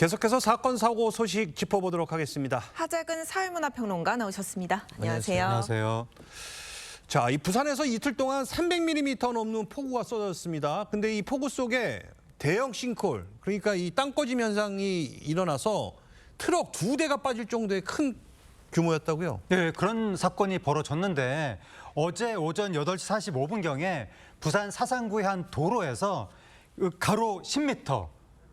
계속해서 사건 사고 소식 짚어보도록 하겠습니다. 하작은 사회문화평론가 나오셨습니다. 안녕하세요. 안녕하세요. 자, 이 부산에서 이틀 동안 300mm 넘는 폭우가 쏟아졌습니다. 근데 이 폭우 속에 대형 싱크홀, 그러니까 이 땅꺼짐 현상이 일어나서 트럭 2대가 빠질 정도의 큰 규모였다고요? 네, 그런 사건이 벌어졌는데 어제 오전 8시 45분경에 부산 사상구의 한 도로에서 가로 10m,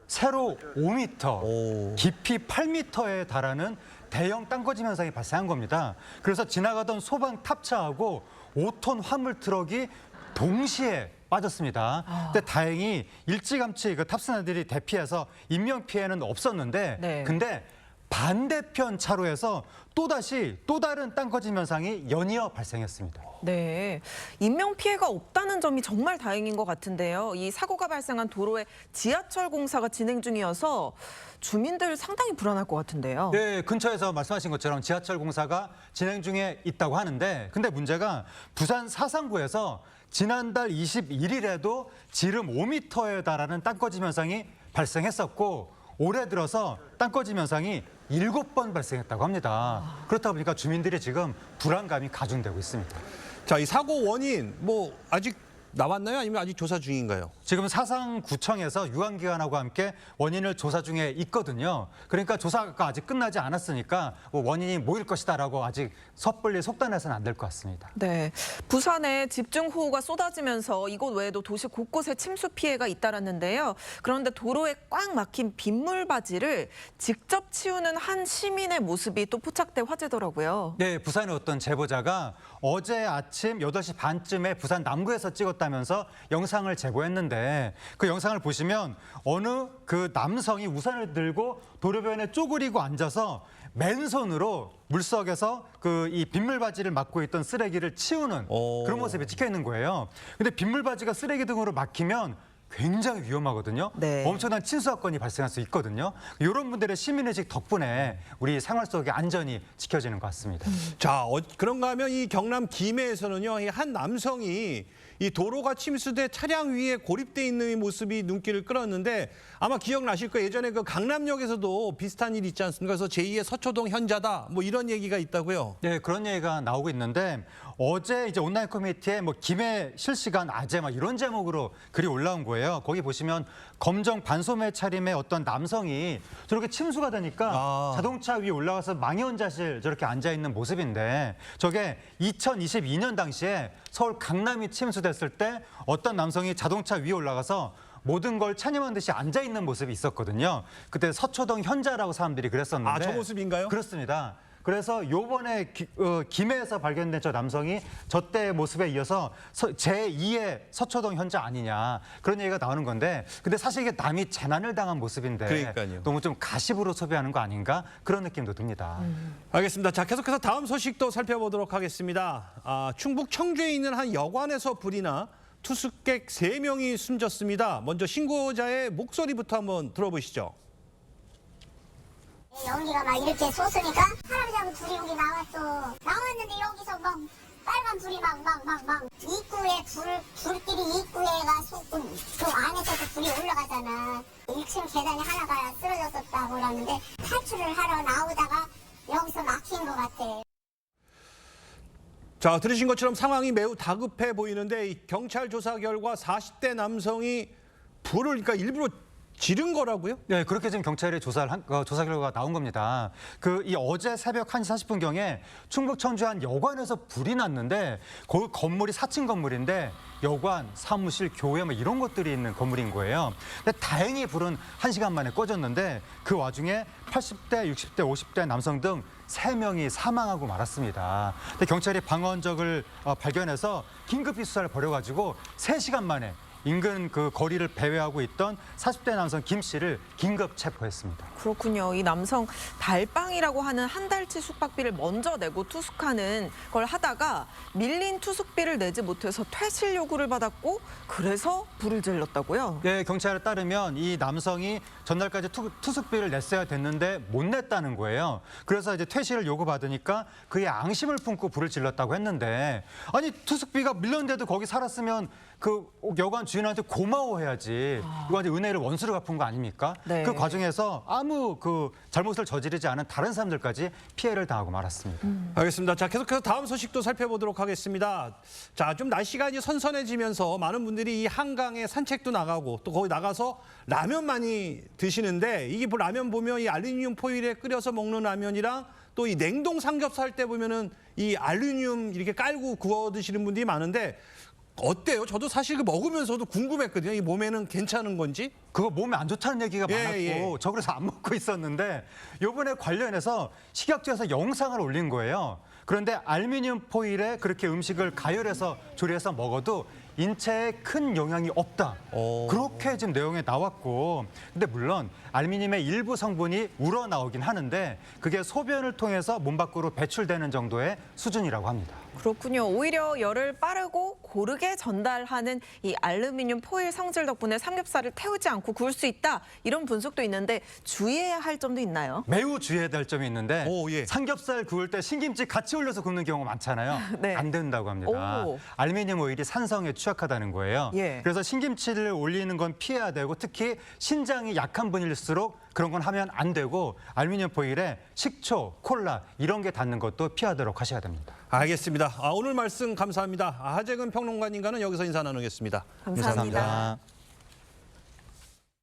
세로 5m, 깊이 8m에 달하는 대형 땅꺼짐 현상이 발생한 겁니다. 그래서 지나가던 소방 탑차하고 5톤 화물 트럭이 동시에 빠졌습니다. 근데 다행히 일찌감치 그 탑승자들이 대피해서 인명 피해는 없었는데, 네. 근데 반대편 차로에서 또다시 또 다른 땅꺼짐 현상이 연이어 발생했습니다. 네, 인명 피해가 없다는 점이 정말 다행인 것 같은데요. 이 사고가 발생한 도로에 지하철 공사가 진행 중이어서 주민들 상당히 불안할 것 같은데요. 네, 근처에서 말씀하신 것처럼 지하철 공사가 진행 중에 있다고 하는데, 근데 문제가 부산 사상구에서 지난달 21일에도 지름 5m에 달하는 땅꺼짐 현상이 발생했었고, 올해 들어서 땅꺼짐 현상이 7번 발생했다고 합니다. 그렇다 보니까 주민들이 지금 불안감이 가중되고 있습니다. 자, 이 사고 원인 아직 나왔나요? 아니면 아직 조사 중인가요? 지금 사상구청에서 유관기관하고 함께 원인을 조사 중에 있거든요. 그러니까 조사가 아직 끝나지 않았으니까 원인이 뭐일 것이다라고 아직 섣불리 속단해서는 안 될 것 같습니다. 네, 부산에 집중호우가 쏟아지면서 이곳 외에도 도시 곳곳에 침수 피해가 잇따랐는데요. 그런데 도로에 꽉 막힌 빗물바지를 직접 치우는 한 시민의 모습이 또 포착돼 화제더라고요. 네, 부산의 어떤 제보자가 어제 아침 8시 반쯤에 부산 남구에서 찍었다면서 영상을 제보했는데, 그 영상을 보시면 어느 그 남성이 우산을 들고 도로변에 쪼그리고 앉아서 맨손으로 물속에서 그 이 빗물바지를 막고 있던 쓰레기를 치우는 그런 모습이 찍혀 있는 거예요. 근데 빗물바지가 쓰레기 등으로 막히면 굉장히 위험하거든요. 네. 엄청난 침수 사건이 발생할 수 있거든요. 이런 분들의 시민의식 덕분에 우리 생활 속의 안전이 지켜지는 것 같습니다. 자, 그런가 하면 이 경남 김해에서는요, 이 한 남성이 이 도로가 침수돼 차량 위에 고립돼 있는 모습이 눈길을 끌었는데, 아마 기억나실 거예요. 예전에 그 강남역에서도 비슷한 일이 있지 않습니까? 그래서 제2의 서초동 현자다, 이런 얘기가 있다고요. 네, 그런 얘기가 나오고 있는데, 어제 이제 온라인 커뮤니티에 김해 실시간 아재 이런 제목으로 글이 올라온 거예요. 거기 보시면 검정 반소매 차림의 어떤 남성이 저렇게 침수가 되니까 자동차 위에 올라가서 망연자실 저렇게 앉아 있는 모습인데, 저게 2022년 당시에 서울 강남이 침수됐을 때 어떤 남성이 자동차 위에 올라가서 모든 걸 찬양한 듯이 앉아 있는 모습이 있었거든요. 그때 서초동 현자라고 사람들이 그랬었는데. 아, 저 모습인가요? 그렇습니다. 그래서 요번에 김해에서 발견된 저 남성이 저때의 모습에 이어서 제2의 서초동 현자 아니냐, 그런 얘기가 나오는 건데, 근데 사실 이게 남이 재난을 당한 모습인데 그러니까요. 너무 좀 가십으로 소비하는 거 아닌가, 그런 느낌도 듭니다. 알겠습니다. 자, 계속해서 다음 소식도 살펴보도록 하겠습니다. 충북 청주에 있는 한 여관에서 불이 나 투숙객 3명이 숨졌습니다. 먼저 신고자의 목소리부터 한번 들어보시죠. 연기가 막 이렇게 솟으니까 할아버지하고 둘이 여기 나왔어. 나왔는데 여기서 막 빨간 불이 막 입구에 불길이 입구에가 솟고 그 안에서도 불이 올라가잖아. 1층 계단이 하나가 쓰러졌었다고 그러는데 탈출을 하러 나오다가 여기서 막힌 것 같아. 자, 들으신 것처럼 상황이 매우 다급해 보이는데, 이 경찰 조사 결과 40대 남성이 불을 그러니까 일부러 지른 거라고요? 네, 그렇게 지금 경찰의 조사 결과가 나온 겁니다. 이 어제 새벽 1시 40분경에 충북 청주 한 여관에서 불이 났는데, 그 건물이 4층 건물인데 여관, 사무실, 교회 이런 것들이 있는 건물인 거예요. 근데 다행히 불은 1시간 만에 꺼졌는데, 그 와중에 80대, 60대, 50대 남성 등 3명이 사망하고 말았습니다. 근데 경찰이 방언적을 발견해서 긴급히 수사를 벌여가지고 3시간 만에 인근 그 거리를 배회하고 있던 40대 남성 김 씨를 긴급 체포했습니다. 그렇군요. 이 남성 달방이라고 하는 한 달치 숙박비를 먼저 내고 투숙하는 걸 하다가 밀린 투숙비를 내지 못해서 퇴실 요구를 받았고, 그래서 불을 질렀다고요? 네, 경찰에 따르면 이 남성이 전날까지 투숙비를 냈어야 됐는데 못 냈다는 거예요. 그래서 이제 퇴실을 요구받으니까 그의 앙심을 품고 불을 질렀다고 했는데, 아니 투숙비가 밀렸는데도 거기 살았으면 그 여관 주인한테 고마워해야지. 이거한테 은혜를 원수로 갚은 거 아닙니까? 네. 그 과정에서 아무 그 잘못을 저지르지 않은 다른 사람들까지 피해를 당하고 말았습니다. 알겠습니다. 자, 계속해서 다음 소식도 살펴보도록 하겠습니다. 자, 좀 날씨가 이제 선선해지면서 많은 분들이 이 한강에 산책도 나가고 또 거기 나가서 라면 많이 드시는데 이게 뭐 라면 보면 이 알루미늄 포일에 끓여서 먹는 라면이랑 또 이 냉동 삼겹살 때 보면은 이 알루미늄 이렇게 깔고 구워 드시는 분들이 많은데 어때요? 저도 사실 그 먹으면서도 궁금했거든요. 이 몸에는 괜찮은 건지? 그거 몸에 안 좋다는 얘기가 예, 많았고 예. 저 그래서 안 먹고 있었는데 요번에 관련해서 식약처에서 영상을 올린 거예요. 그런데 알루미늄 포일에 그렇게 음식을 가열해서 조리해서 먹어도 인체에 큰 영향이 없다. 그렇게 지금 내용에 나왔고 근데 물론 알루미늄의 일부 성분이 우러나오긴 하는데 그게 소변을 통해서 몸 밖으로 배출되는 정도의 수준이라고 합니다. 그렇군요. 오히려 열을 빠르고 고르게 전달하는 이 알루미늄 포일 성질 덕분에 삼겹살을 태우지 않고 구울 수 있다. 이런 분석도 있는데 주의해야 할 점도 있나요? 매우 주의해야 될 점이 있는데 오, 예. 삼겹살 구울 때 신김치 같이 올려서 굽는 경우가 많잖아요. 네. 안 된다고 합니다. 오. 알루미늄 오일이 산성에 취약하다는 거예요. 예. 그래서 신김치를 올리는 건 피해야 되고 특히 신장이 약한 분일수록 그런 건 하면 안 되고 알루미늄 포일에 식초, 콜라 이런 게 닿는 것도 피하도록 하셔야 됩니다. 알겠습니다. 오늘 말씀 감사합니다. 하재근 평론가님과는 여기서 인사 나누겠습니다. 감사합니다. 감사합니다.